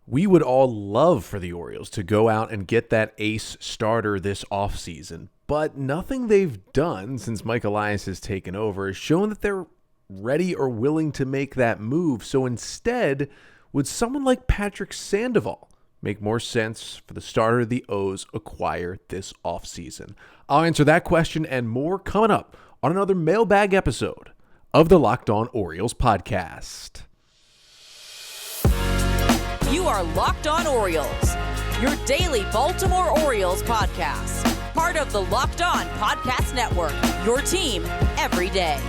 We would all love for the Orioles to go out and get that ace starter this offseason, but nothing they've done since Mike Elias has taken over has shown that they're ready or willing to make that move. So instead, would someone like Patrick Sandoval make more sense for the starter the O's acquire this offseason? I'll answer that question and more coming up on another Mailbag episode of the Locked On Orioles podcast. You are Locked On Orioles, your daily Baltimore Orioles podcast. Part of the Locked On Podcast Network, your team every day.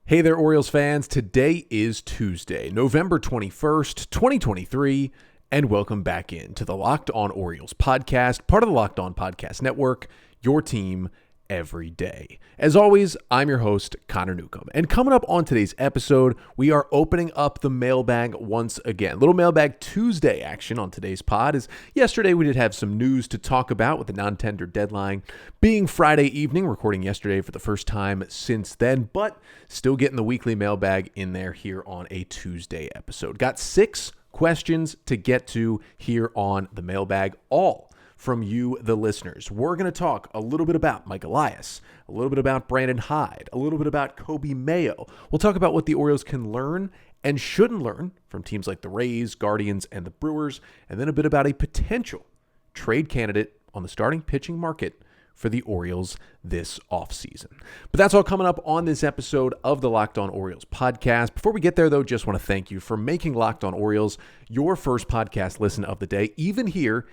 Hey there, Orioles fans. Today is Tuesday, November 21st, 2023, and welcome back into the Locked On Orioles podcast, part of the Locked On Podcast Network, your team every day. As always, I'm your host, Connor Newcomb. And coming up on today's episode, we are opening up the mailbag once again. Little Mailbag Tuesday action on today's pod is yesterday we did have some news to talk about with the non-tender deadline being Friday evening, recording yesterday for the first time since then, but still getting the weekly mailbag in there here on a Tuesday episode. Got 6 questions to get to here on the mailbag, all from you, the listeners. We're going to talk a little bit about Mike Elias, a little bit about Brandon Hyde, a little bit about Coby Mayo. We'll talk about what the Orioles can learn and shouldn't learn from teams like the Rays, Guardians, and the Brewers, and then a bit about a potential trade candidate on the starting pitching market for the Orioles this offseason. But that's all coming up on this episode of the Locked On Orioles podcast. Before we get there, though, just want to thank you for making Locked On Orioles your first podcast listen of the day, even here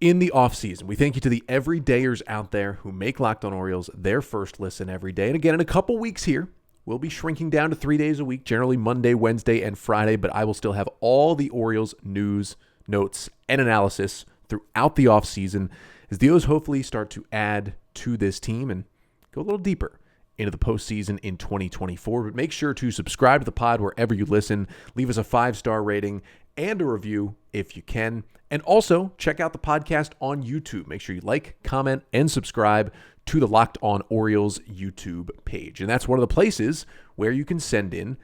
in the offseason. We thank you to the everydayers out there who make Locked On Orioles their first listen every day. And again, in a couple weeks here, we'll be shrinking down to 3 days a week, generally Monday, Wednesday, and Friday, but I will still have all the Orioles news, notes, and analysis throughout the offseason as the O's hopefully start to add to this team and go a little deeper into the postseason in 2024. But make sure to subscribe to the pod wherever you listen. Leave us a 5-star rating and a review if you can. And also check out the podcast on YouTube. Make sure you like, comment, and subscribe to the Locked On Orioles YouTube page. And that's one of the places where you can send in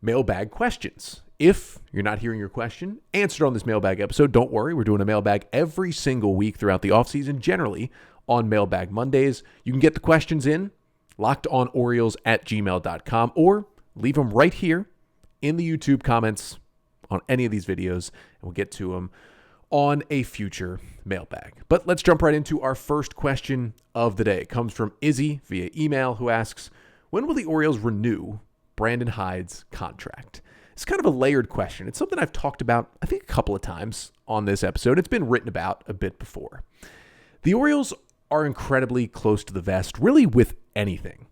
mailbag questions. If you're not hearing your question answered on this mailbag episode, don't worry. We're doing a mailbag every single week throughout the offseason, generally on Mailbag Mondays. You can get the questions in lockedonorioles@gmail.com or leave them right here in the YouTube comments on any of these videos, and we'll get to them on a future mailbag. But let's jump right into our first question of the day. It comes from Izzy via email, who asks, when will the Orioles renew Brandon Hyde's contract? It's kind of a layered question. It's something I've talked about, I think, a couple of times on this episode. It's been written about a bit before. The Orioles are incredibly close to the vest, really with anything,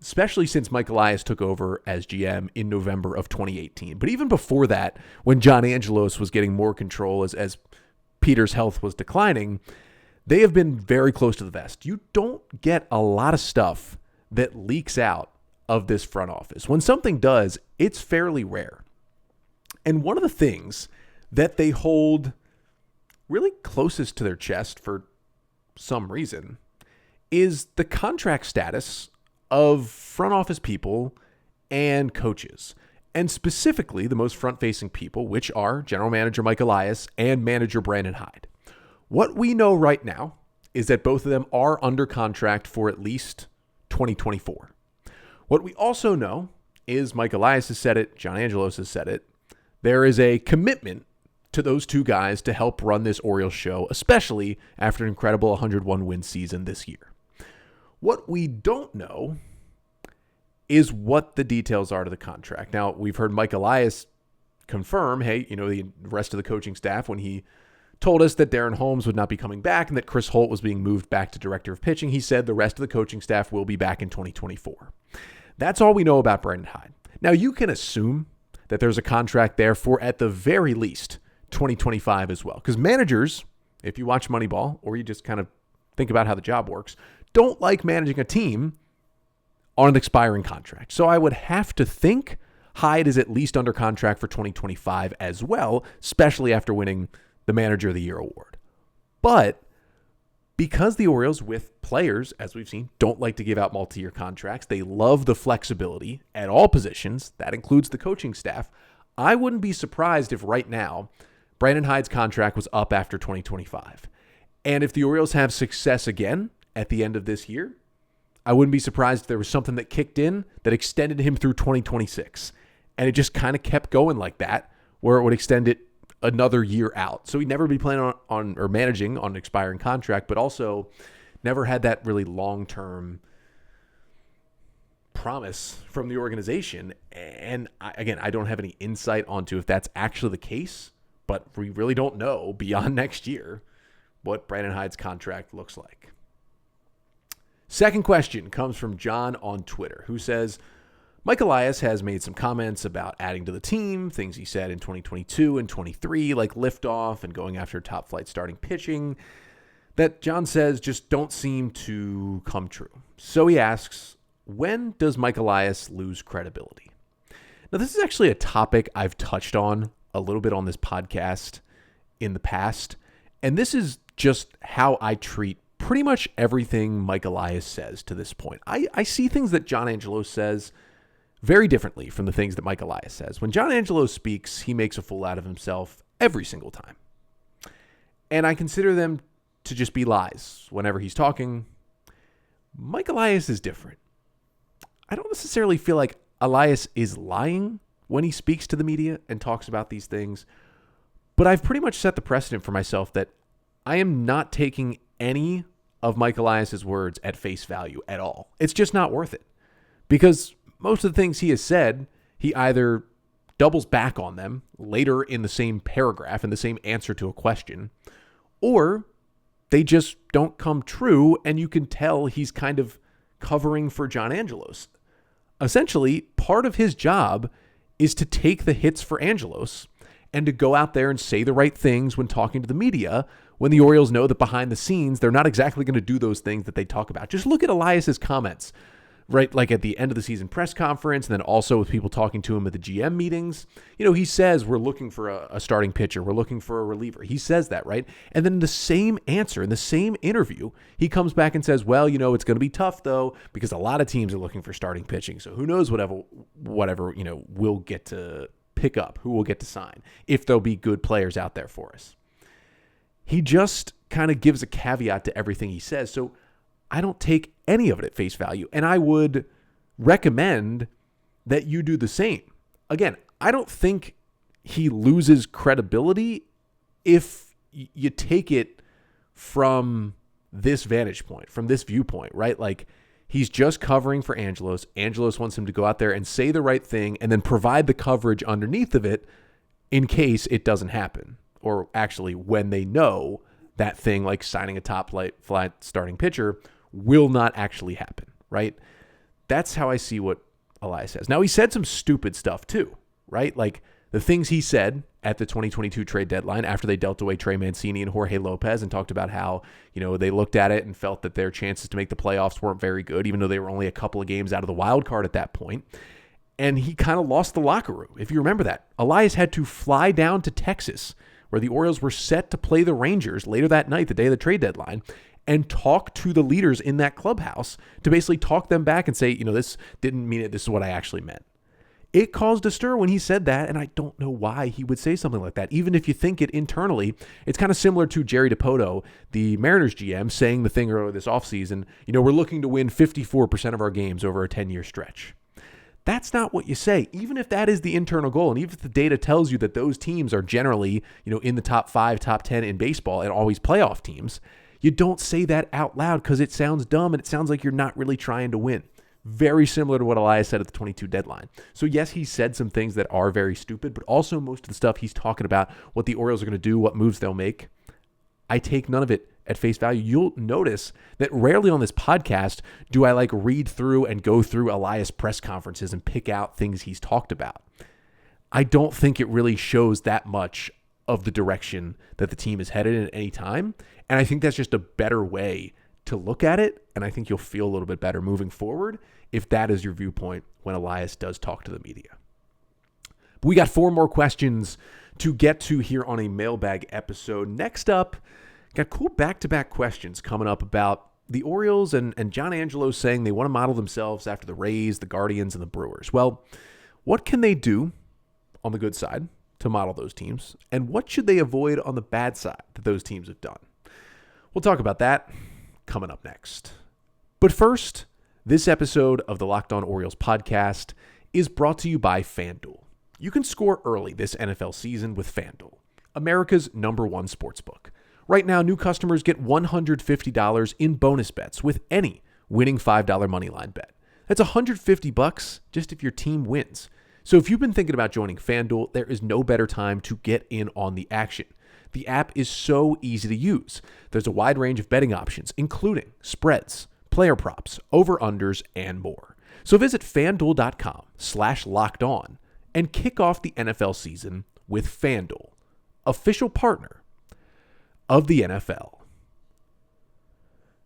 especially since Mike Elias took over as GM in November of 2018. But even before that, when John Angelos was getting more control as Peter's health was declining, they have been very close to the vest. You don't get a lot of stuff that leaks out of this front office. When something does, it's fairly rare. And one of the things that they hold really closest to their chest for some reason is the contract status of front office people and coaches, and specifically the most front-facing people, which are General Manager Mike Elias and Manager Brandon Hyde. What we know right now is that both of them are under contract for at least 2024. What we also know is Mike Elias has said it, John Angelos has said it, there is a commitment to those two guys to help run this Orioles show, especially after an incredible 101-win season this year. What we don't know is what the details are to the contract. Now, we've heard Mike Elias confirm, hey, the rest of the coaching staff, when he told us that Darren Holmes would not be coming back and that Chris Holt was being moved back to director of pitching, he said the rest of the coaching staff will be back in 2024. That's all we know about Brandon Hyde. Now, you can assume that there's a contract there for, at the very least, 2025 as well. Because managers, if you watch Moneyball or you just kind of think about how the job works, don't like managing a team on an expiring contract. So I would have to think Hyde is at least under contract for 2025 as well, especially after winning the Manager of the Year award. But because the Orioles, with players, as we've seen, don't like to give out multi-year contracts, they love the flexibility at all positions, that includes the coaching staff, I wouldn't be surprised if right now Brandon Hyde's contract was up after 2025. And if the Orioles have success again at the end of this year, I wouldn't be surprised if there was something that kicked in that extended him through 2026. And it just kind of kept going like that, where it would extend it another year out. So he'd never be playing on or managing on an expiring contract, but also never had that really long-term promise from the organization. And I don't have any insight onto if that's actually the case, but we really don't know beyond next year what Brandon Hyde's contract looks like. Second question comes from John on Twitter, who says, Mike Elias has made some comments about adding to the team, things he said in 2022 and 23, like liftoff and going after top flight starting pitching, that John says just don't seem to come true. So he asks, when does Mike Elias lose credibility? Now, this is actually a topic I've touched on a little bit on this podcast in the past, and this is just how I treat pretty much everything Mike Elias says to this point. I see things that John Angelos says very differently from the things that Mike Elias says. When John Angelos speaks, he makes a fool out of himself every single time. And I consider them to just be lies whenever he's talking. Mike Elias is different. I don't necessarily feel like Elias is lying when he speaks to the media and talks about these things, but I've pretty much set the precedent for myself that I am not taking any of Mike Elias's words at face value at all. It's just not worth it, because most of the things he has said, he either doubles back on them later in the same paragraph, in the same answer to a question, or they just don't come true, and you can tell he's kind of covering for John Angelos. Essentially, part of his job is to take the hits for Angelos and to go out there and say the right things when talking to the media, when the Orioles know that behind the scenes, they're not exactly going to do those things that they talk about. Just look at Elias's comments, right? Like at the end of the season press conference, and then also with people talking to him at the GM meetings. You know, he says, we're looking for a starting pitcher. We're looking for a reliever. He says that, right? And then in the same answer, in the same interview, he comes back and says, well, you know, it's going to be tough though, because a lot of teams are looking for starting pitching. So who knows whatever, you know, we'll get to pick up, who we'll get to sign, if there'll be good players out there for us. He just kind of gives a caveat to everything he says. So I don't take any of it at face value. And I would recommend that you do the same. Again, I don't think he loses credibility if you take it from this vantage point, from this viewpoint, right? Like, he's just covering for Angelos. Angelos wants him to go out there and say the right thing and then provide the coverage underneath of it in case it doesn't happen. Or actually, when they know that thing, like signing a top flight starting pitcher, will not actually happen, right? That's how I see what Elias says. Now, he said some stupid stuff too, right? Like the things he said at the 2022 trade deadline after they dealt away Trey Mancini and Jorge Lopez and talked about how, you know, they looked at it and felt that their chances to make the playoffs weren't very good, even though they were only a couple of games out of the wild card at that point. And he kind of lost the locker room. If you remember that, Elias had to fly down to Texas, where the Orioles were set to play the Rangers later that night, the day of the trade deadline, and talk to the leaders in that clubhouse to basically talk them back and say, you know, this didn't mean it. This is what I actually meant. It caused a stir when he said that, and I don't know why he would say something like that. Even if you think it internally, it's kind of similar to Jerry DiPoto, the Mariners GM, saying the thing earlier this offseason, you know, we're looking to win 54% of our games over a 10-year stretch. That's not what you say, even if that is the internal goal. And even if the data tells you that those teams are generally, you know, in the top 5, top 10 in baseball and always playoff teams, you don't say that out loud because it sounds dumb and it sounds like you're not really trying to win. Very similar to what Elias said at the 22 deadline. So yes, he said some things that are very stupid, but also most of the stuff he's talking about, what the Orioles are going to do, what moves they'll make, I take none of it at face value. You'll notice that rarely on this podcast do I like read through and go through Elias press conferences and pick out things he's talked about. I don't think it really shows that much of the direction that the team is headed in at any time. And I think that's just a better way to look at it. And I think you'll feel a little bit better moving forward if that is your viewpoint when Elias does talk to the media. But we got 4 more questions to get to here on a mailbag episode. Next up, got cool back-to-back questions coming up about the Orioles and John Angelos saying they want to model themselves after the Rays, the Guardians, and the Brewers. Well, what can they do on the good side to model those teams? And what should they avoid on the bad side that those teams have done? We'll talk about that coming up next. But first, this episode of the Locked On Orioles podcast is brought to you by FanDuel. You can score early this NFL season with FanDuel, America's number one sportsbook. Right now, new customers get $150 in bonus bets with any winning $5 moneyline bet. That's $150 just if your team wins. So if you've been thinking about joining FanDuel, there is no better time to get in on the action. The app is so easy to use. There's a wide range of betting options, including spreads, player props, over-unders, and more. So visit FanDuel.com/lockedon and kick off the NFL season with FanDuel, official partner of the NFL.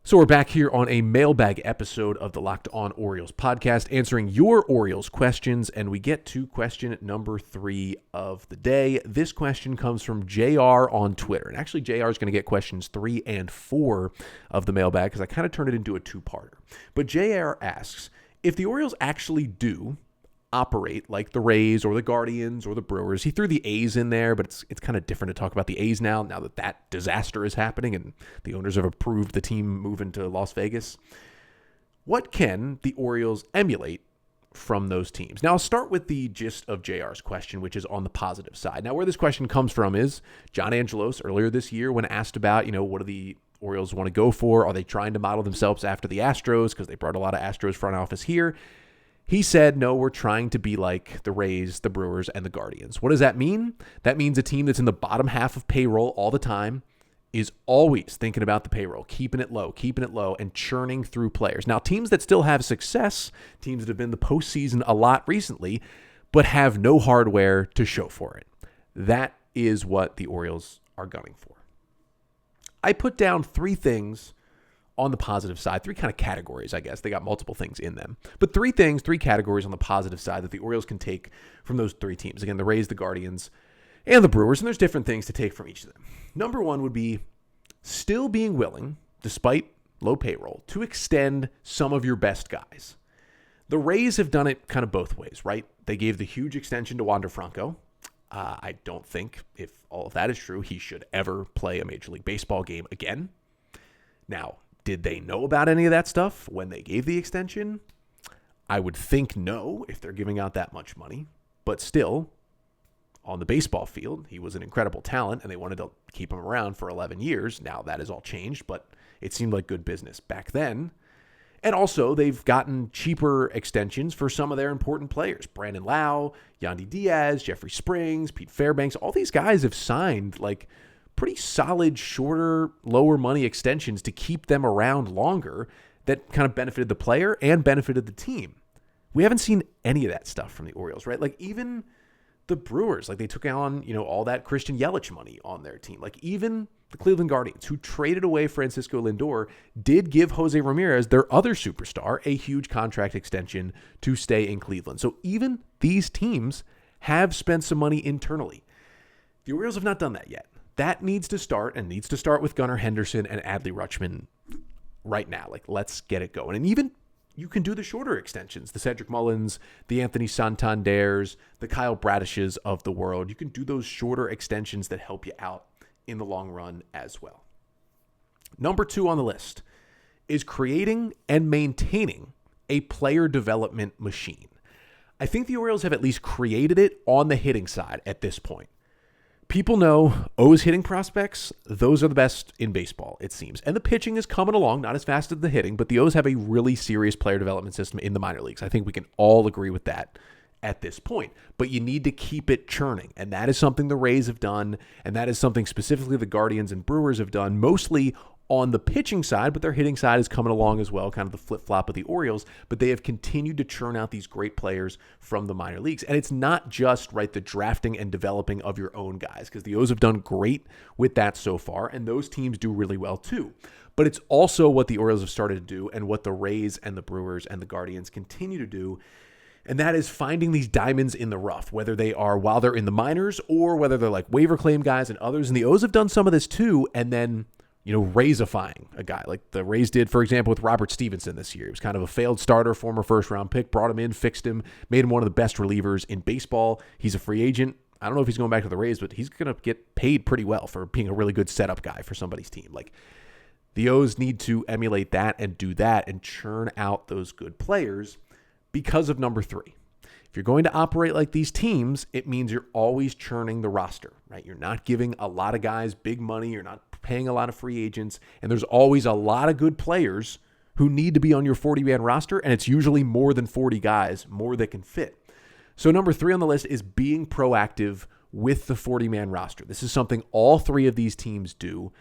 So we're back here on a mailbag episode of the Locked On Orioles podcast, answering your Orioles questions, and we get to question number 3 of the day. This question comes from JR on Twitter, and actually JR is going to get questions 3 and 4 of the mailbag because I kind of turned it into a two-parter. But JR asks, if the Orioles actually do operate like the Rays or the Guardians or the Brewers. He threw the A's in there, but it's kind of different to talk about the A's now that disaster is happening and the owners have approved the team moving to Las Vegas. What can the Orioles emulate from those teams? Now, I'll start with the gist of JR's question, which is on the positive side. Now, where this question comes from is John Angelos earlier this year when asked about, what do the Orioles want to go for? Are they trying to model themselves after the Astros? Because they brought a lot of Astros front office here. He said, no, we're trying to be like the Rays, the Brewers, and the Guardians. What does that mean? That means a team that's in the bottom half of payroll all the time is always thinking about the payroll, keeping it low, and churning through players. Now, teams that still have success, teams that have been in the postseason a lot recently, but have no hardware to show for it. That is what the Orioles are gunning for. I put down 3 things on the positive side, 3 kind of categories, I guess. They got multiple things in them. But 3 categories on the positive side that the Orioles can take from those 3 teams. Again, the Rays, the Guardians, and the Brewers. And there's different things to take from each of them. Number 1 would be still being willing, despite low payroll, to extend some of your best guys. The Rays have done it kind of both ways, right? They gave the huge extension to Wander Franco. I don't think, if all of that is true, he should ever play a Major League Baseball game again. Now, did they know about any of that stuff when they gave the extension? I would think no, if they're giving out that much money. But still, on the baseball field, he was an incredible talent, and they wanted to keep him around for 11 years. Now that has all changed, but it seemed like good business back then. And also, they've gotten cheaper extensions for some of their important players. Brandon Lau, Yandy Diaz, Jeffrey Springs, Pete Fairbanks. All these guys have signed pretty solid, shorter, lower money extensions to keep them around longer that kind of benefited the player and benefited the team. We haven't seen any of that stuff from the Orioles, right? Even the Brewers, they took on, all that Christian Yelich money on their team. Even the Cleveland Guardians, who traded away Francisco Lindor, did give Jose Ramirez, their other superstar, a huge contract extension to stay in Cleveland. So even these teams have spent some money internally. The Orioles have not done that yet. That needs to start with Gunnar Henderson and Adley Rutschman right now. Let's get it going. And even you can do the shorter extensions, the Cedric Mullins, the Anthony Santanders, the Kyle Bradishes of the world. You can do those shorter extensions that help you out in the long run as well. Number 2 on the list is creating and maintaining a player development machine. I think the Orioles have at least created it on the hitting side at this point. People know O's hitting prospects, those are the best in baseball, it seems. And the pitching is coming along, not as fast as the hitting, but the O's have a really serious player development system in the minor leagues. I think we can all agree with that at this point. But you need to keep it churning, and that is something the Rays have done, and that is something specifically the Guardians and Brewers have done, mostly on the pitching side, but their hitting side is coming along as well, kind of the flip-flop of the Orioles, but they have continued to churn out these great players from the minor leagues. And it's not just, the drafting and developing of your own guys, because the O's have done great with that so far, and those teams do really well too. But it's also what the Orioles have started to do and what the Rays and the Brewers and the Guardians continue to do, and that is finding these diamonds in the rough, whether they are while they're in the minors or whether they're waiver claim guys and others. And the O's have done some of this too, and then Raysifying a guy like the Rays did, for example, with Robert Stevenson this year. He was kind of a failed starter, former first-round pick, brought him in, fixed him, made him one of the best relievers in baseball. He's a free agent. I don't know if he's going back to the Rays, but he's going to get paid pretty well for being a really good setup guy for somebody's team. Like, the O's need to emulate that and do that and churn out those good players because of number 3. If you're going to operate like these teams, it means you're always churning the roster, right? You're not giving a lot of guys big money. You're not paying a lot of free agents. And there's always a lot of good players who need to be on your 40-man roster. And it's usually more than 40 guys, more that can fit. So number 3 on the list is being proactive with the 40-man roster. This is something all 3 of these teams do.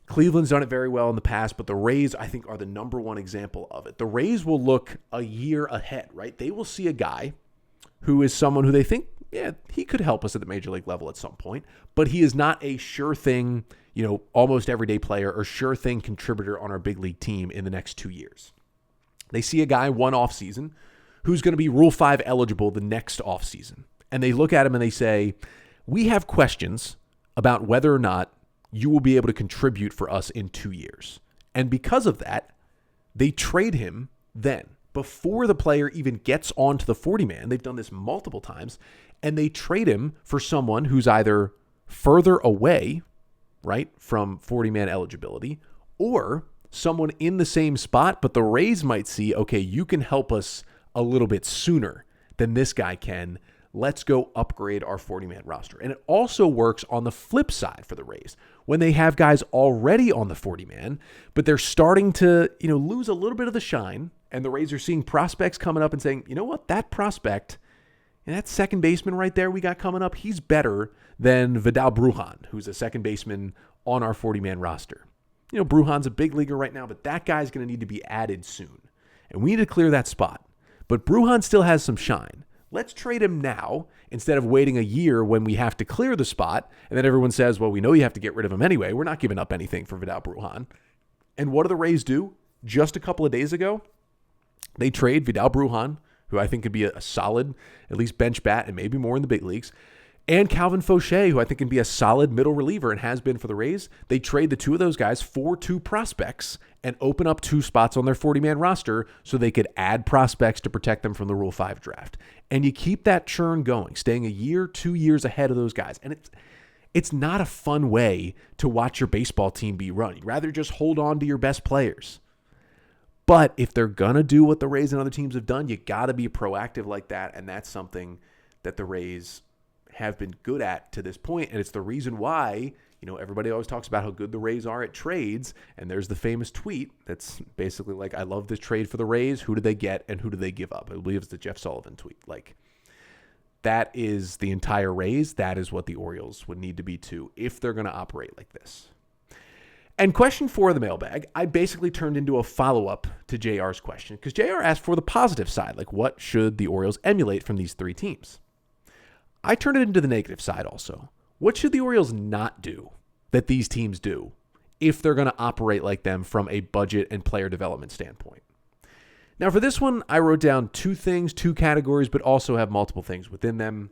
Cleveland's done it very well in the past, but the Rays, I think, are the number 1 example of it. The Rays will look a year ahead, right? They will see a guy who is someone who they think, yeah, he could help us at the major league level at some point, but he is not a sure thing, almost everyday player or sure thing contributor on our big league team in the next 2 years. They see a guy one offseason who's going to be Rule 5 eligible the next offseason, and they look at him and they say, we have questions about whether or not you will be able to contribute for us in 2 years. And because of that, they trade him then. Before the player even gets onto the 40-man, they've done this multiple times, and they trade him for someone who's either further away, right, from 40-man eligibility, or someone in the same spot, but the Rays might see, okay, you can help us a little bit sooner than this guy can. Let's go upgrade our 40-man roster. And it also works on the flip side for the Rays. When they have guys already on the 40-man, but they're starting to, lose a little bit of the shine, and the Rays are seeing prospects coming up and saying, you know what, that prospect and that second baseman right there we got coming up, he's better than Vidal Bruhan, who's a second baseman on our 40-man roster. Bruhan's a big leaguer right now, but that guy's going to need to be added soon. And we need to clear that spot. But Bruhan still has some shine. Let's trade him now instead of waiting a year when we have to clear the spot. And then everyone says, well, we know you have to get rid of him anyway. We're not giving up anything for Vidal Bruhan. And what do the Rays do? Just a couple of days ago, they trade Vidal Bruhan, who I think could be a solid, at least bench bat and maybe more in the big leagues, and Calvin Fauché, who I think can be a solid middle reliever and has been for the Rays. They trade the 2 of those guys for 2 prospects and open up 2 spots on their 40-man roster so they could add prospects to protect them from the Rule 5 draft. And you keep that churn going, staying a year, 2 years ahead of those guys. And it's not a fun way to watch your baseball team be run. You'd rather just hold on to your best players. But if they're going to do what the Rays and other teams have done, you got to be proactive like that. And that's something that the Rays have been good at to this point. And it's the reason why, everybody always talks about how good the Rays are at trades. And there's the famous tweet that's basically like, I love this trade for the Rays. Who did they get and who did they give up? I believe it's the Jeff Sullivan tweet. Like, that is the entire Rays. That is what the Orioles would need to be too if they're going to operate like this. And question 4 of the mailbag, I basically turned into a follow-up to JR's question because JR asked for the positive side, like what should the Orioles emulate from these 3 teams? I turned it into the negative side also. What should the Orioles not do that these teams do if they're going to operate like them from a budget and player development standpoint? Now for this one, I wrote down 2 things, 2 categories, but also have multiple things within them.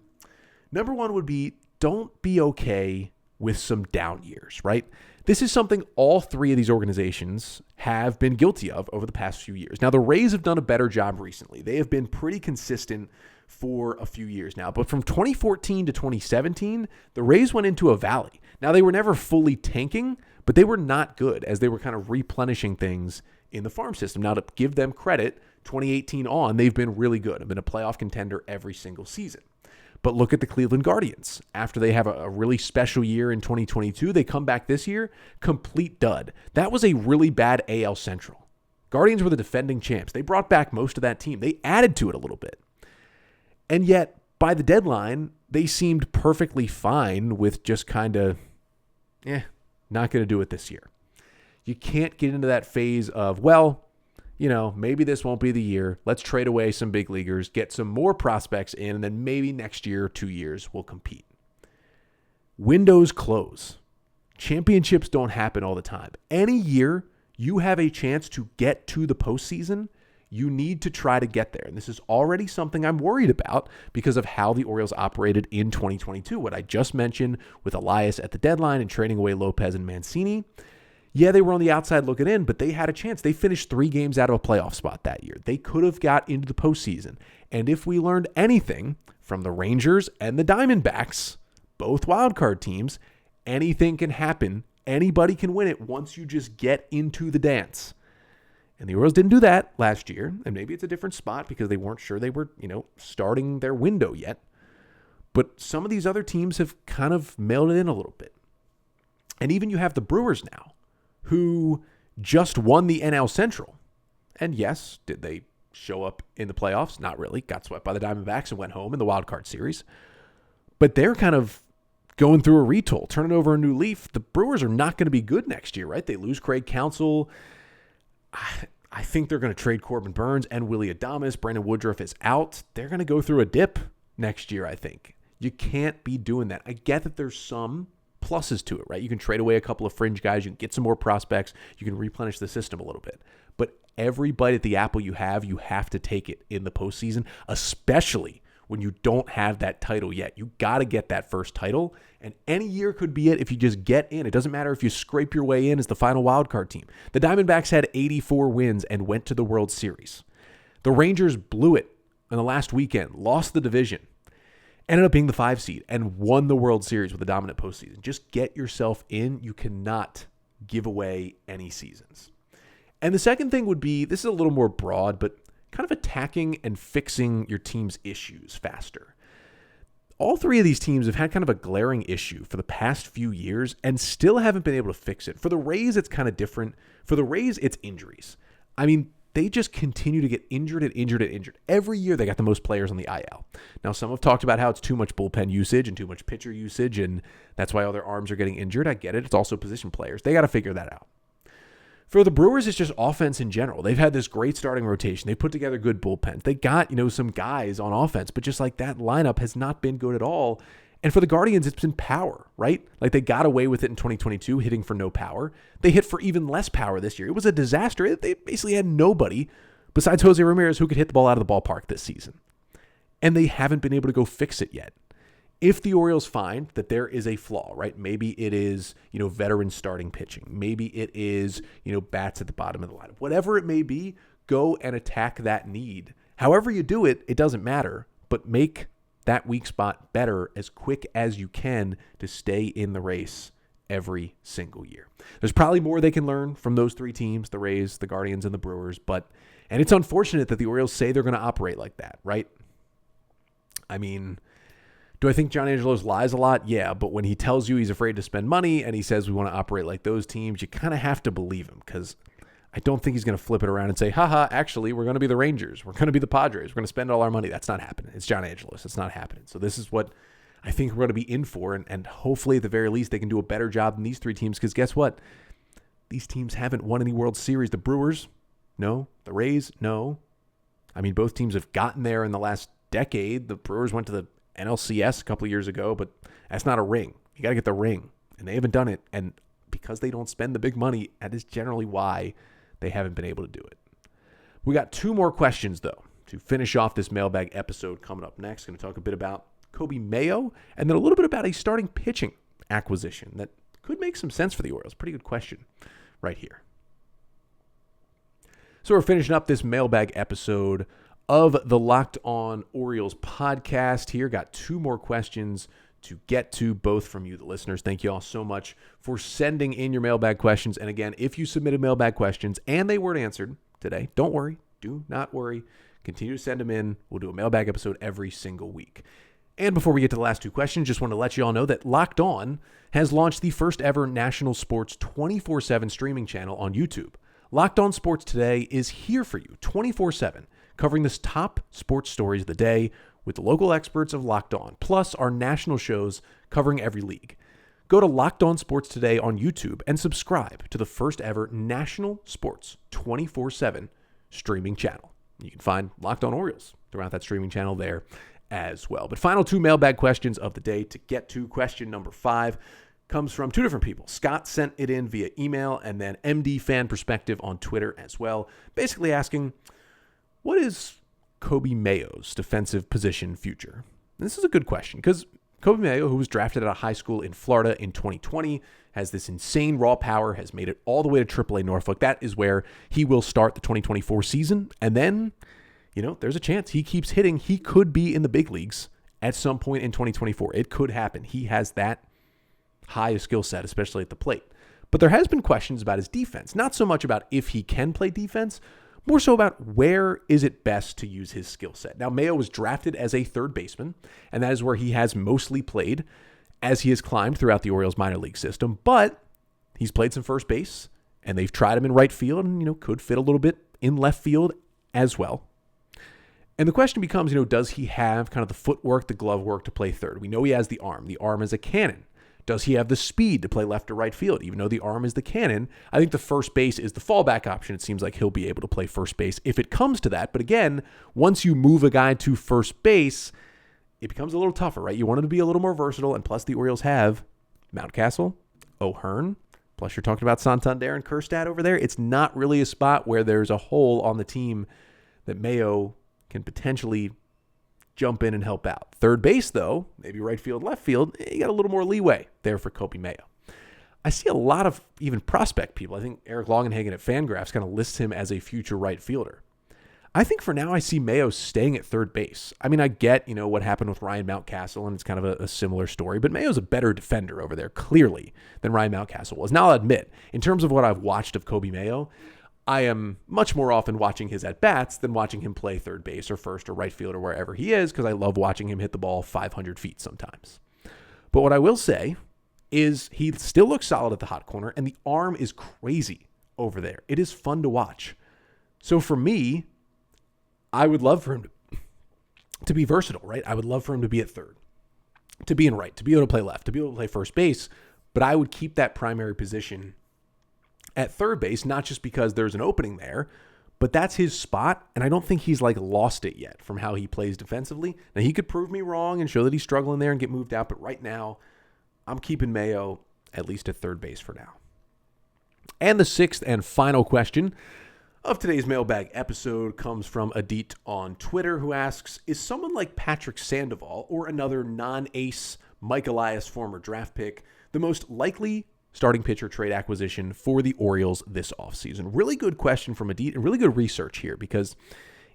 Number 1 would be don't be okay with some down years, right? This is something all 3 of these organizations have been guilty of over the past few years. Now, the Rays have done a better job recently. They have been pretty consistent for a few years now. But from 2014 to 2017, the Rays went into a valley. Now, they were never fully tanking, but they were not good as they were kind of replenishing things in the farm system. Now, to give them credit, 2018 on, they've been really good. They've been a playoff contender every single season. But look at the Cleveland Guardians. After they have a really special year in 2022, they come back this year, complete dud. That was a really bad AL Central. Guardians were the defending champs. They brought back most of that team. They added to it a little bit. And yet, by the deadline, they seemed perfectly fine with just kind of, not going to do it this year. You can't get into that phase of, maybe this won't be the year. Let's trade away some big leaguers, get some more prospects in, and then maybe next year or 2 years we'll compete. Windows close. Championships don't happen all the time. Any year you have a chance to get to the postseason, you need to try to get there. And this is already something I'm worried about because of how the Orioles operated in 2022. What I just mentioned with Elias at the deadline and trading away Lopez and Mancini. Yeah, they were on the outside looking in, but they had a chance. They finished 3 games out of a playoff spot that year. They could have got into the postseason. And if we learned anything from the Rangers and the Diamondbacks, both wildcard teams. Anything can happen. Anybody can win it once you just get into the dance. And the Orioles didn't do that last year. And maybe it's a different spot because they weren't sure they were, starting their window yet. But some of these other teams have kind of mailed it in a little bit. And even you have the Brewers now, who just won the NL Central. And yes, did they show up in the playoffs? Not really. Got swept by the Diamondbacks and went home in the wild card series. But they're kind of going through a retool, turning over a new leaf. The Brewers are not going to be good next year, right? They lose Craig Counsell. I think they're going to trade Corbin Burns and Willy Adames. Brandon Woodruff is out. They're going to go through a dip next year, I think. You can't be doing that. I get that there's some pluses to it, right? You can trade away a couple of fringe guys. You can get some more prospects. You can replenish the system a little bit. But every bite at the apple you have to take it in the postseason, especially when you don't have that title yet. You got to get that first title, and any year could be it if you just get in. It doesn't matter if you scrape your way in as the final wildcard team. The Diamondbacks had 84 wins and went to the World Series. The Rangers blew it in the last weekend, lost the division, ended up being the 5 seed, and won the World Series with a dominant postseason. Just get yourself in. You cannot give away any seasons. And the second thing would be, this is a little more broad, but kind of attacking and fixing your team's issues faster. All three of these teams have had kind of a glaring issue for the past few years and still haven't been able to fix it. For the Rays, it's kind of different. For the Rays, it's injuries. I mean, they just continue to get injured and injured and injured. Every year, they got the most players on the IL. Now, some have talked about how it's too much bullpen usage and too much pitcher usage, and that's why all their arms are getting injured. I get it. It's also position players. They got to figure that out. For the Brewers, it's just offense in general. They've had this great starting rotation. They put together good bullpens. They got, some guys on offense, but just like that lineup has not been good at all. And for the Guardians, it's been power, right? Like they got away with it in 2022, hitting for no power. They hit for even less power this year. It was a disaster. They basically had nobody besides Jose Ramirez who could hit the ball out of the ballpark this season. And they haven't been able to go fix it yet. If the Orioles find that there is a flaw, right? Maybe it is, veteran starting pitching. Maybe it is, bats at the bottom of the lineup. Whatever it may be, go and attack that need. However you do it, it doesn't matter, but make that weak spot better as quick as you can to stay in the race every single year. There's probably more they can learn from those three teams, the Rays, the Guardians, and the Brewers, and it's unfortunate that the Orioles say they're going to operate like that, right? I mean, do I think John Angelos lies a lot? Yeah, but when he tells you he's afraid to spend money and he says we want to operate like those teams, you kind of have to believe him because I don't think he's going to flip it around and say, haha, actually, we're going to be the Rangers. We're going to be the Padres. We're going to spend all our money. That's not happening. It's John Angelos. It's not happening. So this is what I think we're going to be in for, and hopefully at the very least they can do a better job than these three teams because guess what? These teams haven't won any World Series. The Brewers, no. The Rays, no. I mean, both teams have gotten there in the last decade. The Brewers went to the NLCS a couple of years ago, but that's not a ring. You got to get the ring, and they haven't done it. And because they don't spend the big money, that is generally why they haven't been able to do it. We got 2 more questions, though, to finish off this mailbag episode coming up next. Going to talk a bit about Coby Mayo and then a little bit about a starting pitching acquisition that could make some sense for the Orioles. Pretty good question right here. So we're finishing up this mailbag episode of the Locked On Orioles podcast here. Got 2 more questions to get to, both from you, the listeners. Thank you all so much for sending in your mailbag questions. And again, if you submitted mailbag questions and they weren't answered today, don't worry. Do not worry. Continue to send them in. We'll do a mailbag episode every single week. And before we get to the last 2 questions, just want to let you all know that Locked On has launched the first ever national sports 24/7 streaming channel on YouTube. Locked On Sports Today is here for you 24/7, covering the top sports stories of the day with the local experts of Locked On, plus our national shows covering every league. Go to Locked On Sports Today on YouTube and subscribe to the first ever national sports 24/7 streaming channel. You can find Locked On Orioles throughout that streaming channel there as well. But final 2 mailbag questions of the day to get to. Question number 5 comes from 2 different people. Scott sent it in via email, and then MD Fan Perspective on Twitter as well, basically asking, what is Coby Mayo's defensive position future? And this is a good question because Coby Mayo, who was drafted out of high school in Florida in 2020, has this insane raw power, has made it all the way to AAA Norfolk. That is where he will start the 2024 season. And then, there's a chance he keeps hitting. He could be in the big leagues at some point in 2024. It could happen. He has that high a skill set, especially at the plate. But there has been questions about his defense, not so much about if he can play defense, more so about where is it best to use his skill set. Now, Mayo was drafted as a third baseman, and that is where he has mostly played as he has climbed throughout the Orioles minor league system, but he's played some first base, and they've tried him in right field and, could fit a little bit in left field as well. And the question becomes, does he have kind of the footwork, the glove work to play third? We know he has the arm. The arm is a cannon. Does he have the speed to play left or right field? Even though the arm is the cannon, I think the first base is the fallback option. It seems like he'll be able to play first base if it comes to that. But again, once you move a guy to first base, it becomes a little tougher, right? You want him to be a little more versatile. And plus the Orioles have Mountcastle, O'Hearn, plus you're talking about Santander and Kjerstad over there. It's not really a spot where there's a hole on the team that Mayo can potentially jump in and help out. Third base, though, maybe right field, left field, you got a little more leeway there for Coby Mayo. I see a lot of even prospect people. I think Eric Longenhagen at Fangraphs kind of lists him as a future right fielder. I think for now I see Mayo staying at third base. I mean, I get, what happened with Ryan Mountcastle, and it's kind of a similar story, but Mayo's a better defender over there, clearly, than Ryan Mountcastle was. Now, I'll admit, in terms of what I've watched of Coby Mayo, I am much more often watching his at-bats than watching him play third base or first or right field or wherever he is, because I love watching him hit the ball 500 feet sometimes. But what I will say is he still looks solid at the hot corner, and the arm is crazy over there. It is fun to watch. So for me, I would love for him to be versatile, right? I would love for him to be at third, to be in right, to be able to play left, to be able to play first base, but I would keep that primary position at third base, not just because there's an opening there, but that's his spot, and I don't think he's lost it yet from how he plays defensively. Now, he could prove me wrong and show that he's struggling there and get moved out, but right now, I'm keeping Mayo at least at third base for now. And the sixth and final question of today's Mailbag episode comes from Adit on Twitter, who asks, is someone like Patrick Sandoval or another non-ace Mike Elias former draft pick the most likely starting pitcher trade acquisition for the Orioles this offseason? Really good question from Adit, and really good research here, because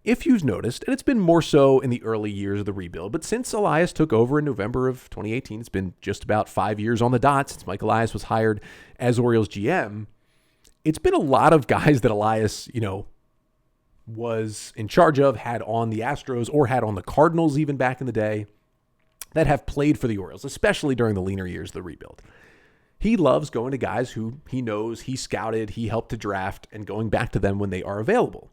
if you've noticed, and it's been more so in the early years of the rebuild, but since Elias took over in November of 2018, it's been just about 5 years on the dot since Mike Elias was hired as Orioles GM. It's been a lot of guys that Elias, was in charge of, had on the Astros or had on the Cardinals even back in the day, that have played for the Orioles, especially during the leaner years of the rebuild. He loves going to guys who he knows, he scouted, he helped to draft, and going back to them when they are available.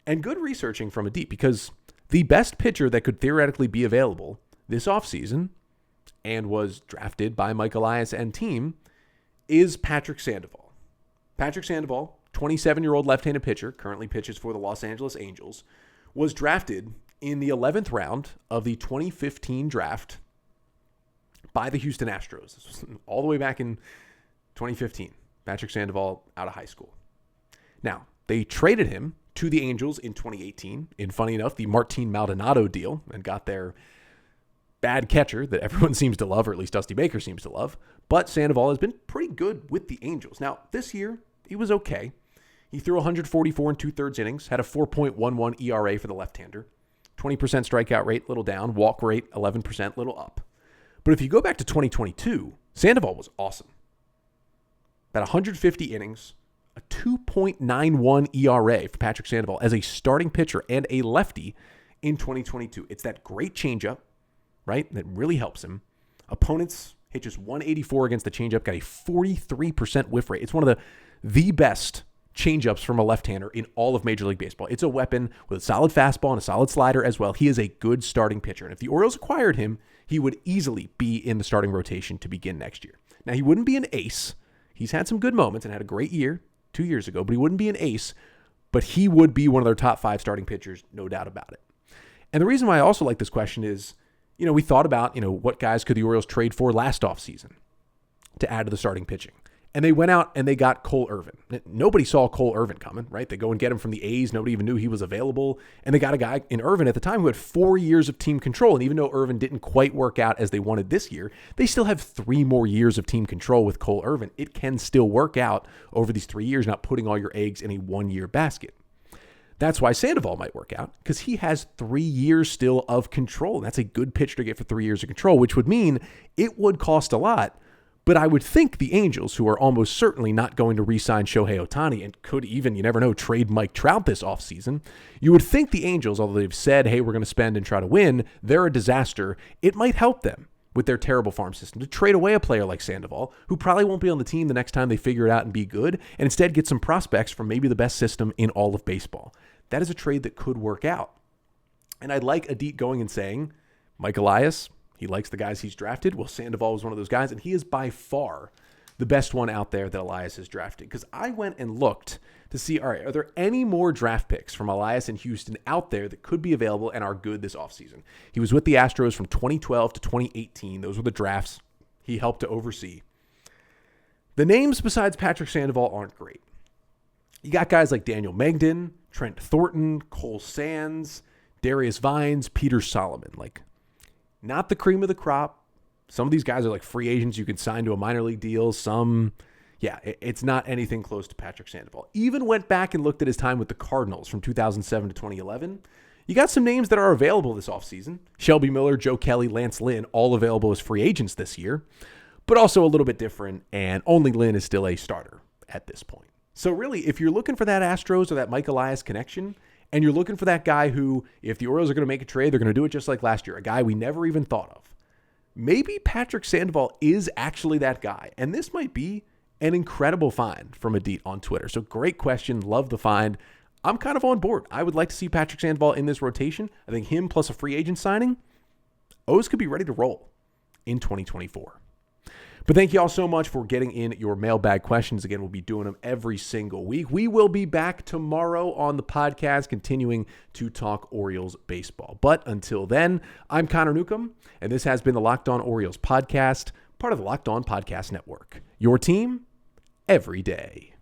And good researching from Adit, because the best pitcher that could theoretically be available this offseason and was drafted by Mike Elias and team is Patrick Sandoval. Patrick Sandoval, 27-year-old left-handed pitcher, currently pitches for the Los Angeles Angels, was drafted in the 11th round of the 2015 draft by the Houston Astros. This was all the way back in 2015. Patrick Sandoval out of high school. Now, they traded him to the Angels in 2018 in, funny enough, the Martin Maldonado deal, and got their bad catcher that everyone seems to love, or at least Dusty Baker seems to love. But Sandoval has been pretty good with the Angels. Now, this year, he was okay. He threw 144 and 2/3 innings, had a 4.11 ERA for the left-hander, 20% strikeout rate, little down, walk rate, 11%, little up. But if you go back to 2022, Sandoval was awesome. About 150 innings, a 2.91 ERA for Patrick Sandoval as a starting pitcher and a lefty in 2022. It's that great changeup, right, that really helps him. Opponents hit just 184 against the changeup, got a 43% whiff rate. It's one of the best changeups from a left-hander in all of Major League Baseball. It's a weapon with a solid fastball and a solid slider as well. He is a good starting pitcher. And if the Orioles acquired him, he would easily be in the starting rotation to begin next year. Now, he wouldn't be an ace. He's had some good moments and had a great year 2 years ago, but he wouldn't be an ace. But he would be one of their top 5 starting pitchers, no doubt about it. And the reason why I also like this question is, we thought about, what guys could the Orioles trade for last offseason to add to the starting pitching. And they went out and they got Cole Irvin. Nobody saw Cole Irvin coming, right? They go and get him from the A's. Nobody even knew he was available. And they got a guy in Irvin at the time who had 4 years of team control. And even though Irvin didn't quite work out as they wanted this year, they still have 3 more years of team control with Cole Irvin. It can still work out over these 3 years, not putting all your eggs in a 1-year basket. That's why Sandoval might work out, because he has 3 years still of control. And that's a good pitcher to get for 3 years of control, which would mean it would cost a lot. But I would think the Angels, who are almost certainly not going to re-sign Shohei Ohtani and could even, you never know, trade Mike Trout this offseason, you would think the Angels, although they've said, hey, we're going to spend and try to win, they're a disaster. It might help them with their terrible farm system to trade away a player like Sandoval, who probably won't be on the team the next time they figure it out and be good, and instead get some prospects from maybe the best system in all of baseball. That is a trade that could work out. And I'd like Adit going and saying, Mike Elias, he likes the guys he's drafted. Well, Sandoval was one of those guys, and he is by far the best one out there that Elias has drafted. Because I went and looked to see, all right, are there any more draft picks from Elias in Houston out there that could be available and are good this offseason? He was with the Astros from 2012 to 2018. Those were the drafts he helped to oversee. The names besides Patrick Sandoval aren't great. You got guys like Daniel Mengden, Trent Thornton, Cole Sands, Darius Vines, Peter Solomon. Like, not the cream of the crop. Some of these guys are like free agents you can sign to a minor league deal. Some, it's not anything close to Patrick Sandoval. Even went back and looked at his time with the Cardinals from 2007 to 2011. You got some names that are available this offseason. Shelby Miller, Joe Kelly, Lance Lynn, all available as free agents this year, but also a little bit different, and only Lynn is still a starter at this point. So really, if you're looking for that Astros or that Mike Elias connection, and you're looking for that guy who, if the Orioles are going to make a trade, they're going to do it just like last year, a guy we never even thought of, maybe Patrick Sandoval is actually that guy. And this might be an incredible find from Adit on Twitter. So great question. Love the find. I'm kind of on board. I would like to see Patrick Sandoval in this rotation. I think him plus a free agent signing, O's could be ready to roll in 2024. But thank you all so much for getting in your mailbag questions. Again, we'll be doing them every single week. We will be back tomorrow on the podcast, continuing to talk Orioles baseball. But until then, I'm Connor Newcomb, and this has been the Locked On Orioles podcast, part of the Locked On Podcast Network. Your team every day.